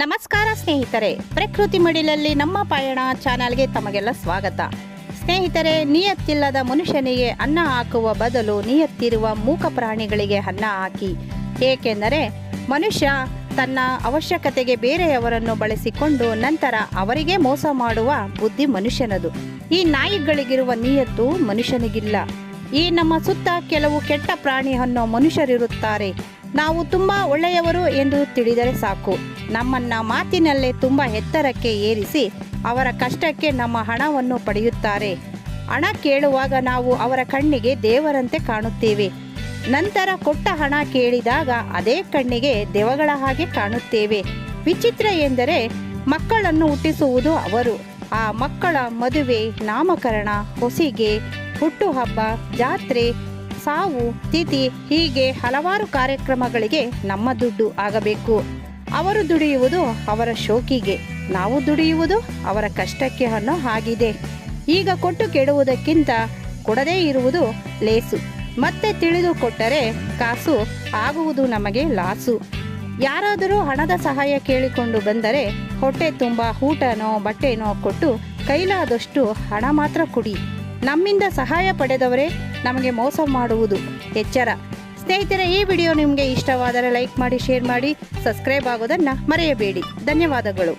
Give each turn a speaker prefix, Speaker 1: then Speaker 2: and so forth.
Speaker 1: ನಮಸ್ಕಾರ ಸ್ನೇಹಿತರೆ, ಪ್ರಕೃತಿ ಮಡಿಲಲ್ಲಿ ನಮ್ಮ ಪಯಣ ಚಾನಲ್ಗೆ ತಮಗೆಲ್ಲ ಸ್ವಾಗತ. ಸ್ನೇಹಿತರೆ, ನಿಯತ್ತಿಲ್ಲದ ಮನುಷ್ಯನಿಗೆ ಅನ್ನ ಹಾಕುವ ಬದಲು ನಿಯತ್ತಿರುವ ಮೂಕ ಪ್ರಾಣಿಗಳಿಗೆ ಅನ್ನ ಹಾಕಿ. ಏಕೆಂದರೆ ಮನುಷ್ಯ ತನ್ನ ಅವಶ್ಯಕತೆಗೆ ಬೇರೆಯವರನ್ನು ಬಳಸಿಕೊಂಡು ನಂತರ ಅವರಿಗೆ ಮೋಸ ಮಾಡುವ ಬುದ್ಧಿ ಮನುಷ್ಯನದು. ಈ ನಾಯಿಗಳಿಗಿರುವ ನಿಯತ್ತು ಮನುಷ್ಯನಿಗಿಲ್ಲ. ಈ ನಮ್ಮ ಸುತ್ತ ಕೆಲವು ಕೆಟ್ಟ ಪ್ರಾಣಿ ಅನ್ನೋ ಮನುಷ್ಯರಿರುತ್ತಾರೆ. ನಾವು ತುಂಬ ಒಳ್ಳೆಯವರು ಎಂದು ತಿಳಿದರೆ ಸಾಕು, ನಮ್ಮನ್ನು ಮಾತಿನಲ್ಲೇ ತುಂಬ ಎತ್ತರಕ್ಕೆ ಏರಿಸಿ ಅವರ ಕಷ್ಟಕ್ಕೆ ನಮ್ಮ ಹಣವನ್ನು ಪಡೆಯುತ್ತಾರೆ. ಹಣ ಕೇಳುವಾಗ ನಾವು ಅವರ ಕಣ್ಣಿಗೆ ದೇವರಂತೆ ಕಾಣುತ್ತೇವೆ. ನಂತರ ಕೊಟ್ಟ ಹಣ ಕೇಳಿದಾಗ ಅದೇ ಕಣ್ಣಿಗೆ ದೆವ್ವಗಳ ಹಾಗೆ ಕಾಣುತ್ತೇವೆ. ವಿಚಿತ್ರ ಎಂದರೆ ಮಕ್ಕಳನ್ನು ಹುಟ್ಟಿಸುವುದು ಅವರು. ಆ ಮಕ್ಕಳ ಮದುವೆ, ನಾಮಕರಣ, ಹೊಸಿಗೆ, ಹುಟ್ಟುಹಬ್ಬ, ಜಾತ್ರೆ, ಸಾವು, ತಿಥಿ ಹೀಗೆ ಹಲವಾರು ಕಾರ್ಯಕ್ರಮಗಳಿಗೆ ನಮ್ಮ ದುಡ್ಡು ಆಗಬೇಕು. ಅವರು ದುಡಿಯುವುದು ಅವರ ಶೋಕಿಗೆ, ನಾವು ದುಡಿಯುವುದು ಅವರ ಕಷ್ಟಕ್ಕೆ ಅನ್ನೋ ಹಾಗಿದೆ. ಈಗ ಕೊಟ್ಟು ಕೆಡುವುದಕ್ಕಿಂತ ಕೊಡದೇ ಇರುವುದು ಲೇಸು. ಮತ್ತೆ ತಿಳಿದುಕೊಟ್ಟರೆ ಕಾಸು ಆಗುವುದು ನಮಗೆ ಲಾಸು. ಯಾರಾದರೂ ಹಣದ ಸಹಾಯ ಕೇಳಿಕೊಂಡು ಬಂದರೆ ಹೊಟ್ಟೆ ತುಂಬ ಊಟನೋ ಬಟ್ಟೆನೋ ಕೊಟ್ಟು ಕೈಲಾದಷ್ಟು ಹಣ ಮಾತ್ರ ಕೊಡಿ. ನಮ್ಮಿಂದ ಸಹಾಯ ಪಡೆದವರೇ ನಮಗೆ ಮೋಸ ಮಾಡುವುದು ಎಚ್ಚರ. ಸ್ನೇಹಿತರೆ, ಈ ವಿಡಿಯೋ ನಿಮಗೆ ಇಷ್ಟವಾದರೆ ಲೈಕ್ ಮಾಡಿ, ಶೇರ್ ಮಾಡಿ, ಸಬ್ಸ್ಕ್ರೈಬ್ ಆಗೋದನ್ನು ಮರೆಯಬೇಡಿ. ಧನ್ಯವಾದಗಳು.